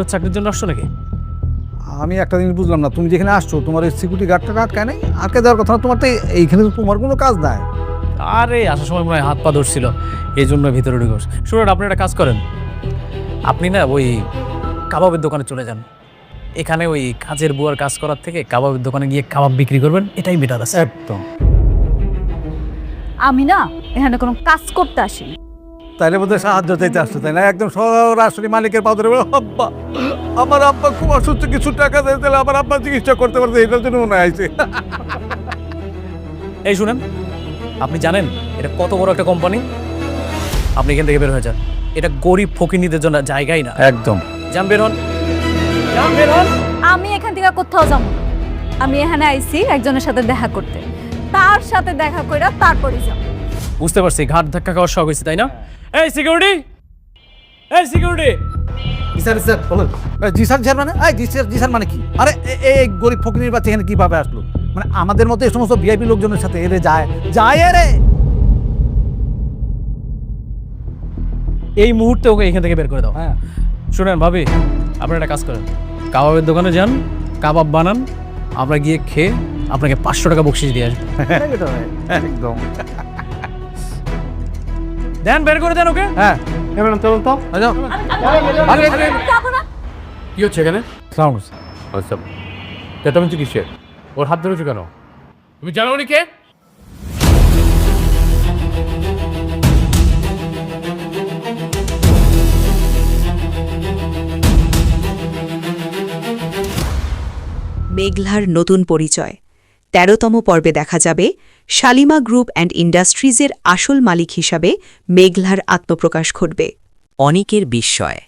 রংপুরের চাকরির জন্য আসছো নাকি? আমি একটা জিনিস বুঝলাম না, তুমি যেখানে আসছো তোমার এই সিকিউরিটি গার্ডটা আটকায় নাই? আটকে দেওয়ার কথা না, তোমার তো এইখানে তো তোমার কোনো কাজ নাই। আরে আসার সময় মনে হয় হাত পা ধরছিল, এই জন্য ভিতরে ঢুকে বসে। শুনুন, আপনি একটা কাজ করেন, আপনি না ওই কাবাবের দোকানে চলে যান। এখানে ওই কাজের বুয়ার কাজ করার থেকে কাবাবের দোকানে গিয়ে কাবাব বিক্রি করবেন, এটাই বেটার আছে। একদম। আমি না এখানে কোনো কাজ করতে আসিনি। তাইলে বোধহয় সাহায্য চাইতে আসছো, তাই না? একদম সরাসরি মালিকের পা ধরে বলো, আব্বা আমার আব্বা খুব অসুস্থ, কিছু টাকা দেয় তাহলে আমার আব্বা চিকিৎসা করতে পারছে, এটার জন্য মনে হয়েছে। এই শুনেন, আপনি জানেন এটা কত বড় একটা কোম্পানি? আপনি এখান থেকে বের হয়ে যান, এটা গরিব ফকিনীদের জন্য জায়গাই না। একদম। যান, বের হন, যান, বের হন। আমি এখান থেকে কোথাও যাব না। আমি এখানে আইছি একজনের সাথে দেখা করতে, তার সাথে দেখা কইরা তারপরই যাব। বুঝতে পারছি, ঘাট ধাক্কা খাওয়ার শখ হয়েছে, তাই না? এই সিকিউরিটি, এই সিকিউরিটি। স্যার বলুন। জি স্যার, স্যার মানে জি স্যার মানে কি? আরে এই গরিব ফকিনীর বাচ্চা এখানে কিভাবে আসলো? মানে আমাদের মতো এই সমস্ত ভিআইপি লোকজনের সাথে এরে যায় রে। এই মুহূর্তে ওকে এখান থেকে বের করে দাও। হ্যাঁ। শুনেন ভাবি, আপনারা একটা কাজ করেন, কাবাবের দোকানে যান, কাবাব বানান, আমরা গিয়ে খেয়ে আপনাকে 500 টাকা বকশিশ দিয়ে আসবো। একদম। দেন, বের করে দেন ওকে। হ্যাঁ, এবার চলুন তো। যাব না। কি হচ্ছে এখানে? সাউন্ড। আচ্ছা, চেঁচামেচি কিসের? ওর হাত ধরেছো কেন? তুমি জানো উনি কে? মেঘলার নতুন পরিচয় ১৩তম পর্বে দেখা যাবে শালিমা গ্রুপ অ্যান্ড ইন্ডাস্ট্রিজের আসল মালিক হিসাবে মেঘলার আত্মপ্রকাশ ঘটবে। অনিকের বিস্ময়।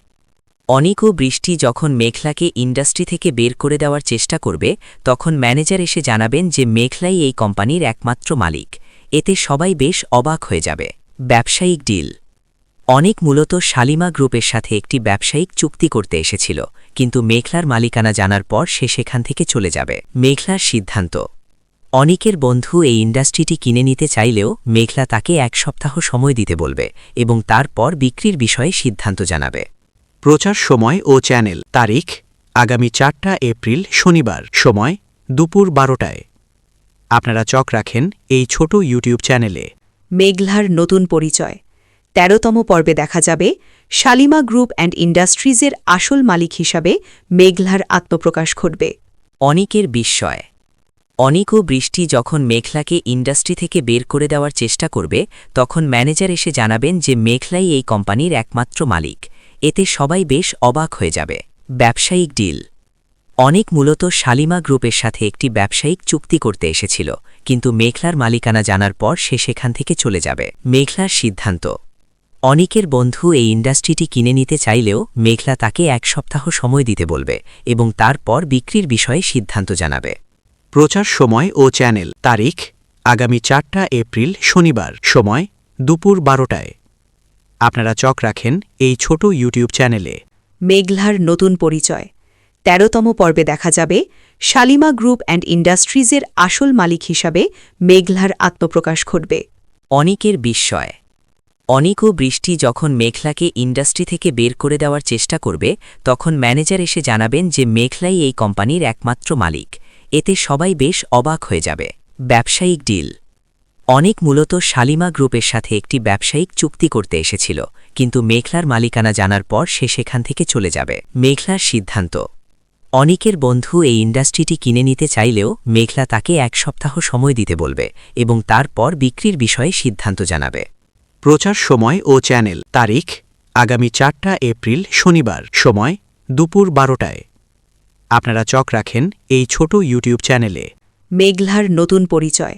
অনিক ও বৃষ্টি যখন মেঘলাকে ইন্ডাস্ট্রি থেকে বের করে দেওয়ার চেষ্টা করবে, তখন ম্যানেজার এসে জানাবেন যে মেঘলাই এই কোম্পানির একমাত্র মালিক। এতে সবাই বেশ অবাক হয়ে যাবে। ব্যবসায়িক ডিল। অনিক মূলত শালিমা গ্রুপের সাথে একটি ব্যবসায়িক চুক্তি করতে এসেছিল, কিন্তু মেঘলার মালিকানা জানার পর সে সেখান থেকে চলে যাবে। মেঘলার সিদ্ধান্ত। অনিকের বন্ধু এই ইন্ডাস্ট্রিটি কিনে নিতে চাইলেও মেঘলা তাকে 1 সপ্তাহ সময় দিতে বলবে এবং তারপর বিক্রির বিষয়ে সিদ্ধান্ত জানাবে। প্রচার সময় ও চ্যানেল। তারিখ আগামী 4 এপ্রিল শনিবার, সময় দুপুর 12টায়। আপনারা চোখ রাখেন এই ছোট ইউটিউব চ্যানেলে। মেঘলার নতুন পরিচয় ১৩তম পর্বে দেখা যাবে শালিমা গ্রুপ অ্যান্ড ইন্ডাস্ট্রিজের আসল মালিক হিসাবে মেঘলার আত্মপ্রকাশ ঘটবে। অনিকের বিস্ময়। অনিক ও বৃষ্টি যখন মেঘলাকে ইন্ডাস্ট্রি থেকে বের করে দেওয়ার চেষ্টা করবে, তখন ম্যানেজার এসে জানাবেন যে মেঘলাই এই কোম্পানির একমাত্র মালিক। এতে সবাই বেশ অবাক হয়ে যাবে। ব্যবসায়িক ডিল। অনিক মূলত শালিমা গ্রুপের সাথে একটি ব্যবসায়িক চুক্তি করতে এসেছিল, কিন্তু মেঘলার মালিকানা জানার পর সে সেখান থেকে চলে যাবে। মেঘলার সিদ্ধান্ত। অনিকের বন্ধু এই ইন্ডাস্ট্রিটি কিনে নিতে চাইলেও মেঘলা তাকে 1 সপ্তাহ সময় দিতে বলবে এবং তারপর বিক্রির বিষয়ে সিদ্ধান্ত জানাবে। প্রচার সময় ও চ্যানেল। তারিখ আগামী 4 এপ্রিল শনিবার, সময় দুপুর 12টায়। আপনারা চোখ রাখেন এই ছোট ইউটিউব চ্যানেলে। মেঘলার নতুন পরিচয় ১৩তম পর্বে দেখা যাবে শালিমা গ্রুপ অ্যান্ড ইন্ডাস্ট্রিজের আসল মালিক হিসাবে মেঘলার আত্মপ্রকাশ ঘটবে। অনিকের বিস্ময়। অনিক ও বৃষ্টি যখন মেঘলাকে ইন্ডাস্ট্রি থেকে বের করে দেওয়ার চেষ্টা করবে, তখন ম্যানেজার এসে জানাবেন যে মেঘলাই এই কোম্পানির একমাত্র মালিক। এতে সবাই বেশ অবাক হয়ে যাবে। ব্যবসায়িক ডিল। অনিক মূলত শালিমা গ্রুপের সাথে একটি ব্যবসায়িক চুক্তি করতে এসেছিল, কিন্তু মেঘলার মালিকানা জানার পর সে সেখান থেকে চলে যাবে। মেঘলার সিদ্ধান্ত। অনিকের বন্ধু এই ইন্ডাস্ট্রিটি কিনে নিতে চাইলেও মেঘলা তাকে 1 সপ্তাহ সময় দিতে বলবে এবং তারপর বিক্রির বিষয়ে সিদ্ধান্ত জানাবে। প্রচার সময় ও চ্যানেল। তারিখ আগামী 4 এপ্রিল শনিবার, সময় দুপুর 12টায়। আপনারা চোখ রাখেন এই ছোট ইউটিউব চ্যানেলে। মেঘলার নতুন পরিচয়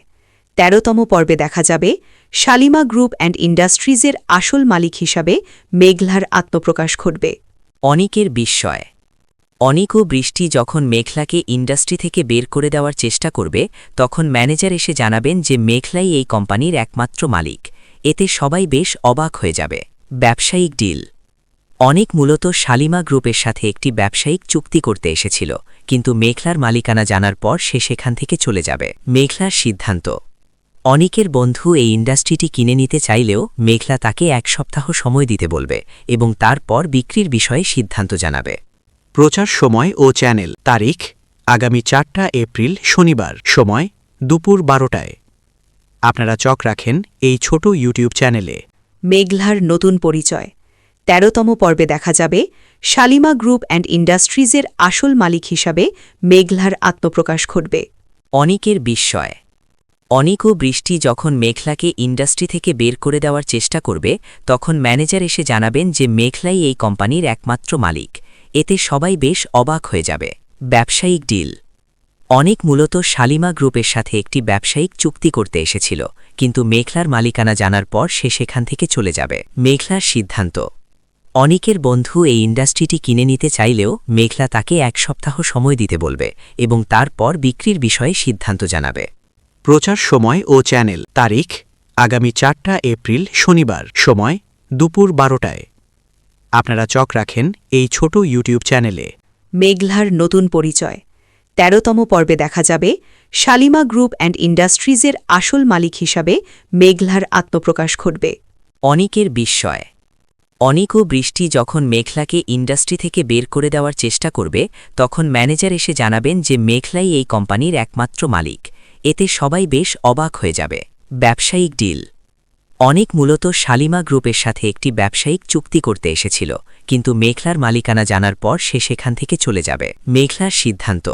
১৩তম পর্বে দেখা যাবে শালিমা গ্রুপ অ্যান্ড ইন্ডাস্ট্রিজের আসল মালিক হিসাবে মেঘলার আত্মপ্রকাশ ঘটবে। অনিকের বিস্ময়। অনিক ও বৃষ্টি যখন মেঘলাকে ইন্ডাস্ট্রি থেকে বের করে দেওয়ার চেষ্টা করবে, তখন ম্যানেজার এসে জানাবেন যে মেঘলাই এই কোম্পানির একমাত্র মালিক। এতে সবাই বেশ অবাক হয়ে যাবে। ব্যবসায়িক ডিল। অনিক মূলত শালিমা গ্রুপের সাথে একটি ব্যবসায়িক চুক্তি করতে এসেছিল, কিন্তু মেঘলার মালিকানা জানার পর সে সেখান থেকে চলে যাবে। মেঘলার সিদ্ধান্ত। অনিকের বন্ধু এই ইন্ডাস্ট্রিটি কিনে নিতে চাইলেও মেঘলা তাকে 1 সপ্তাহ সময় দিতে বলবে এবং তারপর বিক্রির বিষয়ে সিদ্ধান্ত জানাবে। প্রচার সময় ও চ্যানেল তারিখ আগামী 4টা এপ্রিল শনিবার সময় দুপুর 12টায় আপনারা চোখ রাখেন এই ছোট ইউটিউব চ্যানেলে মেঘলার নতুন পরিচয় ১৩তম পর্বে দেখা যাবে শালিমা গ্রুপ অ্যান্ড ইন্ডাস্ট্রিজের আসল মালিক হিসাবে মেঘলার আত্মপ্রকাশ ঘটবে। অনিকের বিস্ময়। অনিক ও বৃষ্টি যখন মেঘলাকে ইন্ডাস্ট্রি থেকে বের করে দেওয়ার চেষ্টা করবে তখন ম্যানেজার এসে জানাবেন যে মেঘলাই এই কোম্পানির একমাত্র মালিক। এতে সবাই বেশ অবাক হয়ে যাবে। ব্যবসায়িক ডিল। অনিক মূলত শালিমা গ্রুপের সাথে একটি ব্যবসায়িক চুক্তি করতে এসেছিল, কিন্তু মেঘলার মালিকানা জানার পর সে সেখান থেকে চলে যাবে। মেঘলার সিদ্ধান্ত। অনিকের বন্ধু এই ইন্ডাস্ট্রিটি কিনে নিতে চাইলেও মেঘলা তাকে 1 সপ্তাহ সময় দিতে বলবে এবং তারপর বিক্রির বিষয়ে সিদ্ধান্ত জানাবে। প্রচার সময় ও চ্যানেল তারিখ আগামী 4টা এপ্রিল শনিবার সময় দুপুর 12টায় আপনারা চোখ রাখেন এই ছোট ইউটিউব চ্যানেলে মেঘলার নতুন পরিচয় ১৩তম পর্বে দেখা যাবে শালিমা গ্রুপ অ্যান্ড ইন্ডাস্ট্রিজের আসল মালিক হিসাবে মেঘলার আত্মপ্রকাশ ঘটবে। অনিকের বিস্ময়। অনিক ও বৃষ্টি যখন মেঘলাকে ইন্ডাস্ট্রি থেকে বের করে দেওয়ার চেষ্টা করবে তখন ম্যানেজার এসে জানাবেন যে মেঘলাই এই কোম্পানির একমাত্র মালিক। এতে সবাই বেশ অবাক হয়ে যাবে। ব্যবসায়িক ডিল। অনিক মূলত শালিমা গ্রুপের সাথে একটি ব্যবসায়িক চুক্তি করতে এসেছিল, কিন্তু মেঘলার মালিকানা জানার পর সে সেখান থেকে চলে যাবে। মেঘলার সিদ্ধান্ত।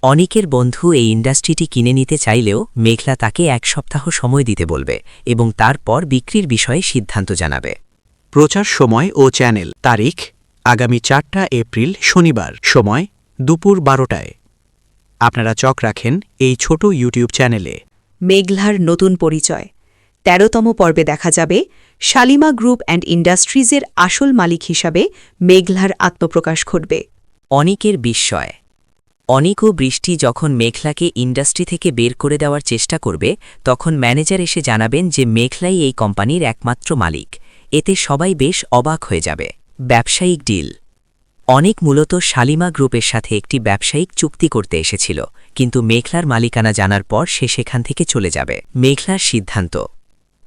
অনিকের বন্ধু এই ইন্ডাস্ট্রিটি কিনে নিতে চাইলেও মেঘলা তাকে 1 সপ্তাহ সময় দিতে বলবে এবং তারপর বিক্রির বিষয়ে সিদ্ধান্ত জানাবে। প্রচার সময় ও চ্যানেল তারিখ আগামী 4টা এপ্রিল শনিবার সময় দুপুর 12টায় আপনারা চোখ রাখেন এই ছোট ইউটিউব চ্যানেলে মেঘলার নতুন পরিচয় ১৩তম পর্বে দেখা যাবে শালিমা গ্রুপ অ্যান্ড ইন্ডাস্ট্রিজের আসল মালিক হিসাবে মেঘলার আত্মপ্রকাশ ঘটবে। অনিকের বিস্ময়। অনিক ও বৃষ্টি যখন মেঘলাকে ইন্ডাস্ট্রি থেকে বের করে দেওয়ার চেষ্টা করবে তখন ম্যানেজার এসে জানাবেন যে মেঘলাই এই কোম্পানির একমাত্র মালিক। এতে সবাই বেশ অবাক হয়ে যাবে। ব্যবসায়িক ডিল। অনিক মূলত শালিমা গ্রুপের সাথে একটি ব্যবসায়িক চুক্তি করতে এসেছিল, কিন্তু মেঘলার মালিকানা জানার পর সে সেখান থেকে চলে যাবে। মেঘলার সিদ্ধান্ত।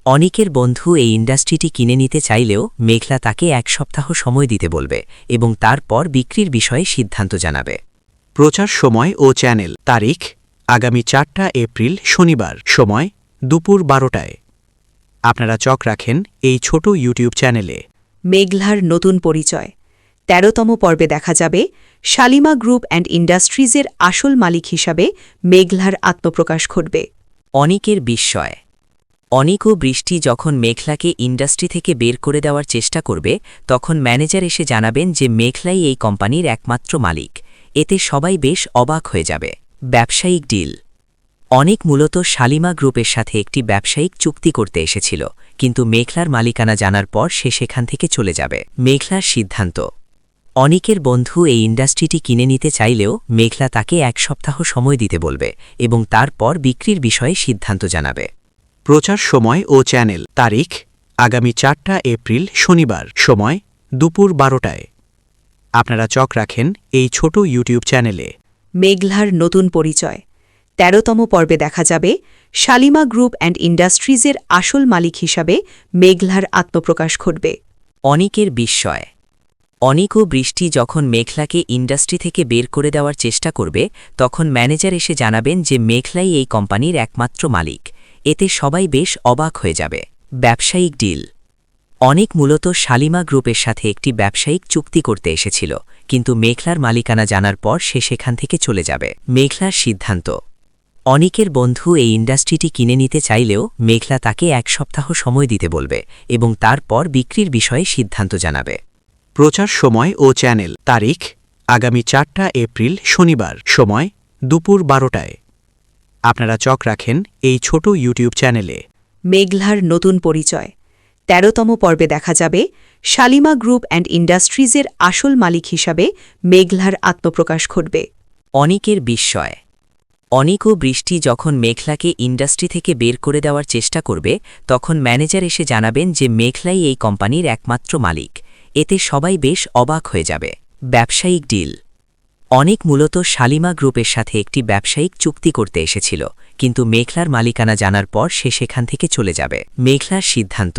অনিকের বন্ধু এই ইন্ডাস্ট্রিটি কিনে নিতে চাইলেও মেঘলা তাকে 1 সপ্তাহ সময় দিতে বলবে এবং তারপর বিক্রির বিষয়ে সিদ্ধান্ত জানাবে। প্রচার সময় ও চ্যানেল তারিখ আগামী 4টা এপ্রিল শনিবার সময় দুপুর 12টায় আপনারা চোখ রাখেন এই ছোট ইউটিউব চ্যানেলে মেঘলার নতুন পরিচয় ১৩তম পর্বে দেখা যাবে শালিমা গ্রুপ অ্যান্ড ইন্ডাস্ট্রিজের আসল মালিক হিসাবে মেঘলার আত্মপ্রকাশ ঘটবে। অনিকের বিস্ময়। অনিক ও বৃষ্টি যখন মেঘলাকে ইন্ডাস্ট্রি থেকে বের করে দেওয়ার চেষ্টা করবে তখন ম্যানেজার এসে জানাবেন যে মেঘলাই এই কোম্পানির একমাত্র মালিক। এতে সবাই বেশ অবাক হয়ে যাবে। ব্যবসায়িক ডিল। অনিক মূলত শালিমা গ্রুপের সাথে একটি ব্যবসায়িক চুক্তি করতে এসেছিল, কিন্তু মেঘলার মালিকানা জানার পর সে সেখান থেকে চলে যাবে। মেঘলার সিদ্ধান্ত। অনিকের বন্ধু এই ইন্ডাস্ট্রিটি কিনে নিতে চাইলেও মেঘলা তাকে 1 সপ্তাহ সময় দিতে বলবে এবং তারপর বিক্রির বিষয়ে সিদ্ধান্ত জানাবে। প্রচার সময় ও চ্যানেল তারিখ আগামী 4টা এপ্রিল শনিবার সময় দুপুর 12টায় আপনারা চোখ রাখেন এই ছোট ইউটিউব চ্যানেলে মেঘলার নতুন পরিচয় ১৩তম পর্বে দেখা যাবে শালিমা গ্রুপ অ্যান্ড ইন্ডাস্ট্রিজের আসল মালিক হিসাবে মেঘলার আত্মপ্রকাশ ঘটবে। অনিকের বিস্ময়। অনিক ও বৃষ্টি যখন মেঘলাকে ইন্ডাস্ট্রি থেকে বের করে দেওয়ার চেষ্টা করবে তখন ম্যানেজার এসে জানাবেন যে মেঘলাই এই কোম্পানির একমাত্র মালিক। এতে সবাই বেশ অবাক হয়ে যাবে। ব্যবসায়িক ডিল। অনিক মূলত শালিমা গ্রুপের সাথে একটি ব্যবসায়িক চুক্তি করতে এসেছিল, কিন্তু মেঘলার মালিকানা জানার পর সে সেখান থেকে চলে যাবে। মেঘলার সিদ্ধান্ত। অনিকের বন্ধু এই ইন্ডাস্ট্রিটি কিনে নিতে চাইলেও মেঘলা তাকে 1 সপ্তাহ সময় দিতে বলবে এবং তারপর বিক্রির বিষয়ে সিদ্ধান্ত জানাবে। প্রচার সময় ও চ্যানেল তারিখ আগামী 4টা এপ্রিল শনিবার সময় দুপুর 12টায় আপনারা চোখ রাখেন এই ছোট ইউটিউব চ্যানেলে মেঘলার নতুন পরিচয় ১৩তম পর্বে দেখা যাবে শালিমা গ্রুপ অ্যান্ড ইন্ডাস্ট্রিজের আসল মালিক হিসাবে মেঘলার আত্মপ্রকাশ ঘটবে। অনিকের বিস্ময়। অনিক ও বৃষ্টি যখন মেঘলাকে ইন্ডাস্ট্রি থেকে বের করে দেওয়ার চেষ্টা করবে তখন ম্যানেজার এসে জানাবেন যে মেঘলাই এই কোম্পানির একমাত্র মালিক। এতে সবাই বেশ অবাক হয়ে যাবে। ব্যবসায়িক ডিল। অনিক মূলত শালিমা গ্রুপের সাথে একটি ব্যবসায়িক চুক্তি করতে এসেছিল, কিন্তু মেঘলার মালিকানা জানার পর সে সেখান থেকে চলে যাবে। মেঘলার সিদ্ধান্ত।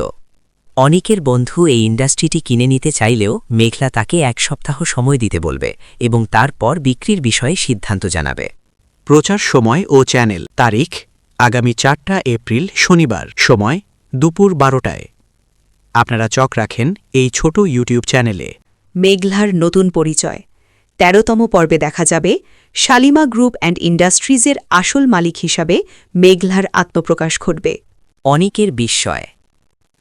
অনিকের বন্ধু এই ইন্ডাস্ট্রিটি কিনে নিতে চাইলেও মেঘলা তাকে 1 সপ্তাহ সময় দিতে বলবে এবং তারপর বিক্রির বিষয়ে সিদ্ধান্ত জানাবে। প্রচার সময় ও চ্যানেল তারিখ আগামী 4 এপ্রিল শনিবার সময় দুপুর 12টায়। আপনারা চোখ রাখেন এই ছোট ইউটিউব চ্যানেলে। মেঘলার নতুন পরিচয় ১৩তম পর্বে দেখা যাবে শালিমা গ্রুপ অ্যান্ড ইন্ডাস্ট্রিজের আসল মালিক হিসাবে মেঘলার আত্মপ্রকাশ ঘটবে। অনিকের বিস্ময়।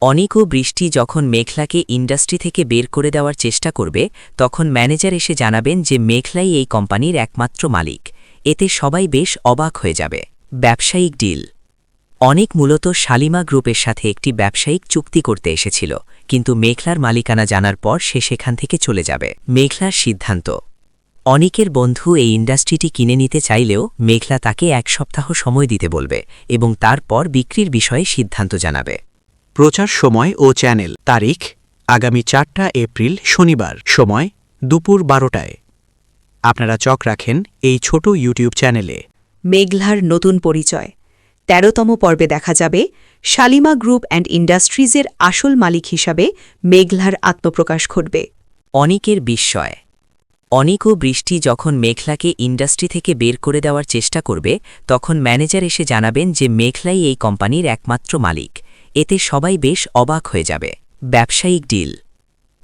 অনিক ও বৃষ্টি যখন মেঘলাকে ইন্ডাস্ট্রি থেকে বের করে দেওয়ার চেষ্টা করবে তখন ম্যানেজার এসে জানাবেন যে মেঘলাই এই কোম্পানির একমাত্র মালিক। এতে সবাই বেশ অবাক হয়ে যাবে। ব্যবসায়িক ডিল। অনিক মূলত শালিমা গ্রুপের সাথে একটি ব্যবসায়িক চুক্তি করতে এসেছিল, কিন্তু মেঘলার মালিকানা জানার পর সে সেখান থেকে চলে যাবে। মেঘলার সিদ্ধান্ত। অনিকের বন্ধু এই ইন্ডাস্ট্রিটি কিনে নিতে চাইলেও মেঘলা তাকে 1 সপ্তাহ সময় দিতে বলবে এবং তারপর বিক্রির বিষয়ে সিদ্ধান্ত জানাবে। প্রচার সময় ও চ্যানেল তারিখ আগামী 4 এপ্রিল শনিবার সময় দুপুর 12টায়। আপনারা চোখ রাখেন এই ছোট ইউটিউব চ্যানেলে। মেঘলার নতুন পরিচয় ১৩তম পর্বে দেখা যাবে শালিমা গ্রুপ অ্যান্ড ইন্ডাস্ট্রিজের আসল মালিক হিসাবে মেঘলার আত্মপ্রকাশ ঘটবে। অনিকের বিস্ময়। অনিক ও বৃষ্টি যখন মেঘলাকে ইন্ডাস্ট্রি থেকে বের করে দেওয়ার চেষ্টা করবে তখন ম্যানেজার এসে জানাবেন যে মেঘলাই এই কোম্পানির একমাত্র মালিক। এতে সবাই বেশ অবাক হয়ে যাবে। ব্যবসায়িক ডিল।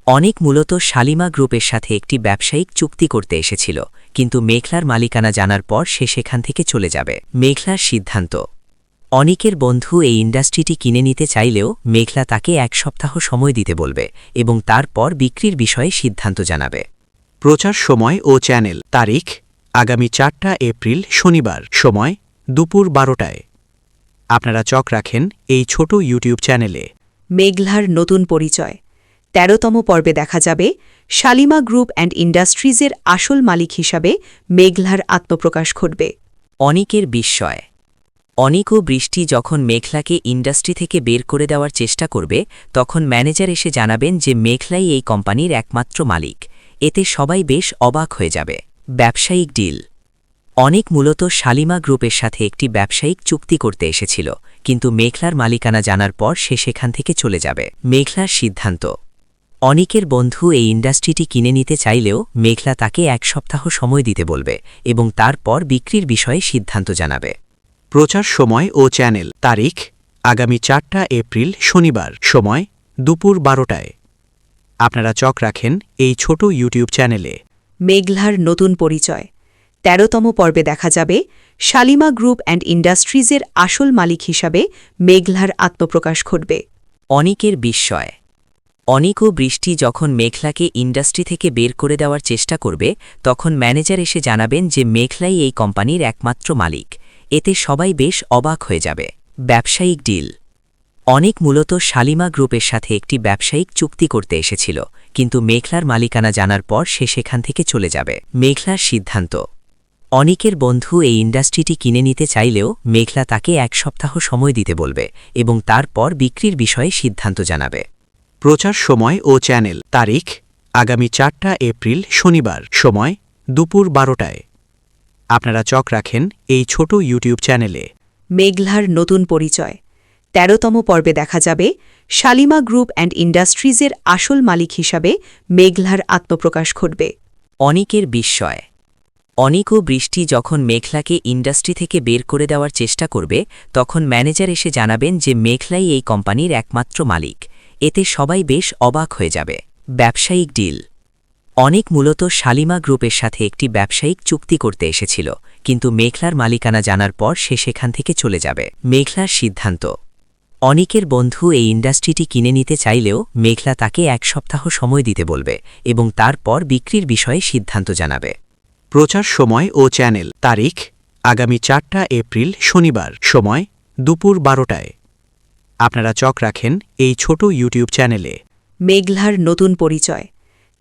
অনিক মূলত শালিমা গ্রুপের সাথে একটি ব্যবসায়িক চুক্তি করতে এসেছিল, কিন্তু মেঘলার মালিকানা জানার পর সে সেখান থেকে চলে যাবে। মেঘলার সিদ্ধান্ত। অনিকের বন্ধু এই ইন্ডাস্ট্রিটি কিনে নিতে চাইলেও মেঘলা তাকে 1 সপ্তাহ সময় দিতে বলবে এবং তারপর বিক্রির বিষয়ে সিদ্ধান্ত জানাবে। প্রচার সময় ও চ্যানেল তারিখ আগামী 4 এপ্রিল শনিবার সময় দুপুর 12টায়। আপনারা চোখ রাখেন এই ছোট ইউটিউব চ্যানেলে। মেঘলার নতুন পরিচয় ১৩তম পর্বে দেখা যাবে শালিমা গ্রুপ অ্যান্ড ইন্ডাস্ট্রিজের আসল মালিক হিসাবে মেঘলার আত্মপ্রকাশ ঘটবে। অনিকের বিস্ময়। অনিক ও বৃষ্টি যখন মেঘলাকে ইন্ডাস্ট্রি থেকে বের করে দেওয়ার চেষ্টা করবে তখন ম্যানেজার এসে জানাবেন যে মেঘলাই এই কোম্পানির একমাত্র মালিক। এতে সবাই বেশ অবাক হয়ে যাবে। ব্যবসায়িক ডিল। অনিক মূলত শালিমা গ্রুপের সাথে একটি ব্যবসায়িক চুক্তি করতে এসেছিল, কিন্তু মেঘলার মালিকানা জানার পর সে সেখান থেকে চলে যাবে। মেঘলার সিদ্ধান্ত। অনিকের বন্ধু এই ইন্ডাস্ট্রিটি কিনে নিতে চাইলেও মেঘলা তাকে 1 সপ্তাহ সময় দিতে বলবে এবং তারপর বিক্রির বিষয়ে সিদ্ধান্ত জানাবে। প্রচার সময় ও চ্যানেল তারিখ আগামী 4 এপ্রিল শনিবার সময় দুপুর 12টায়। আপনারা চোখ রাখেন এই ছোট ইউটিউব চ্যানেলে। মেঘলার নতুন পরিচয় ১৩তম পর্বে দেখা যাবে শালিমা গ্রুপ অ্যান্ড ইন্ডাস্ট্রিজের আসল মালিক হিসাবে মেঘলার আত্মপ্রকাশ ঘটবে। অনিকের বিস্ময়। অনিক ও বৃষ্টি যখন মেঘলাকে ইন্ডাস্ট্রি থেকে বের করে দেওয়ার চেষ্টা করবে তখন ম্যানেজার এসে জানাবেন যে মেঘলাই এই কোম্পানির একমাত্র মালিক। এতে সবাই বেশ অবাক হয়ে যাবে। ব্যবসায়িক ডিল। অনিক মূলত শালিমা গ্রুপের সাথে একটি ব্যবসায়িক চুক্তি করতে এসেছিল, কিন্তু মেঘলার মালিকানা জানার পর সে সেখান থেকে চলে যাবে। মেঘলার সিদ্ধান্ত। অনিকের বন্ধু এই ইন্ডাস্ট্রিটি কিনে নিতে চাইলেও মেঘলা তাকে 1 সপ্তাহ সময় দিতে বলবে এবং তারপর বিক্রির বিষয়ে সিদ্ধান্ত জানাবে। প্রচার সময় ও চ্যানেল তারিখ আগামী 4 এপ্রিল শনিবার সময় দুপুর 12টায়। আপনারা চোখ রাখেন এই ছোট ইউটিউব চ্যানেলে। মেঘলার নতুন পরিচয় ১৩তম পর্বে দেখা যাবে শালিমা গ্রুপ অ্যান্ড ইন্ডাস্ট্রিজের আসল মালিক হিসাবে মেঘলার আত্মপ্রকাশ ঘটবে। অনিকের বিস্ময়। অনিক ও বৃষ্টি যখন মেঘলাকে ইন্ডাস্ট্রি থেকে বের করে দেওয়ার চেষ্টা করবে তখন ম্যানেজার এসে জানাবেন যে মেঘলাই এই কোম্পানির একমাত্র মালিক। এতে সবাই বেশ অবাক হয়ে যাবে। ব্যবসায়িক ডিল। অনিক মূলত শালিমা গ্রুপের সাথে একটি ব্যবসায়িক চুক্তি করতে এসেছিল, কিন্তু মেঘলার মালিকানা জানার পর সে সেখান থেকে চলে যাবে। মেঘলার সিদ্ধান্ত। অনিকের বন্ধু এই ইন্ডাস্ট্রিটি কিনে নিতে চাইলেও মেঘলা তাকে 1 সপ্তাহ সময় দিতে বলবে এবং তারপর বিক্রির বিষয়ে সিদ্ধান্ত জানাবে। প্রচার সময় ও চ্যানেল তারিখ আগামী 4 এপ্রিল শনিবার সময় দুপুর 12টায়। আপনারা চোখ রাখেন এই ছোট ইউটিউব চ্যানেলে। মেঘলার নতুন পরিচয়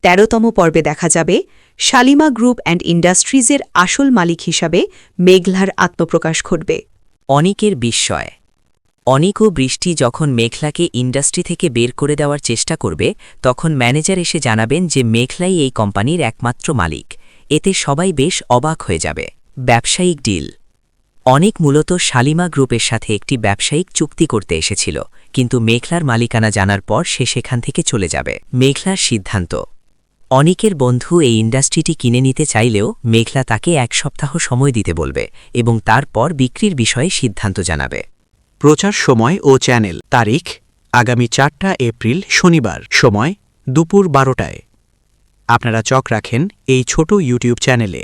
১৩তম পর্বে দেখা যাবে শালিমা গ্রুপ অ্যান্ড ইন্ডাস্ট্রিজের আসল মালিক হিসাবে মেঘলার আত্মপ্রকাশ ঘটবে। অনিকের বিস্ময়। অনিক ও বৃষ্টি যখন মেঘলাকে ইন্ডাস্ট্রি থেকে বের করে দেওয়ার চেষ্টা করবে তখন ম্যানেজার এসে জানাবেন যে মেঘলাই এই কোম্পানির একমাত্র মালিক। এতে সবাই বেশ অবাক হয়ে যাবে। ব্যবসায়িক ডিল। অনেক মূলত শালিমা গ্রুপের সাথে একটি ব্যবসায়িক চুক্তি করতে এসেছিল, কিন্তু মেঘলার মালিকানা জানার পর সে সেখান থেকে চলে যাবে। মেঘলার সিদ্ধান্ত। অনিকের বন্ধু এই ইন্ডাস্ট্রিটি কিনে নিতে চাইলেও মেঘলা তাকে 1 সপ্তাহ সময় দিতে বলবে এবং তারপর বিক্রির বিষয়ে সিদ্ধান্ত জানাবে। প্রচার সময় ও চ্যানেল। তারিখ আগামী 4 এপ্রিল শনিবার। সময় দুপুর 12টায়। আপনারা চোখ রাখেন এই ছোট ইউটিউব চ্যানেলে।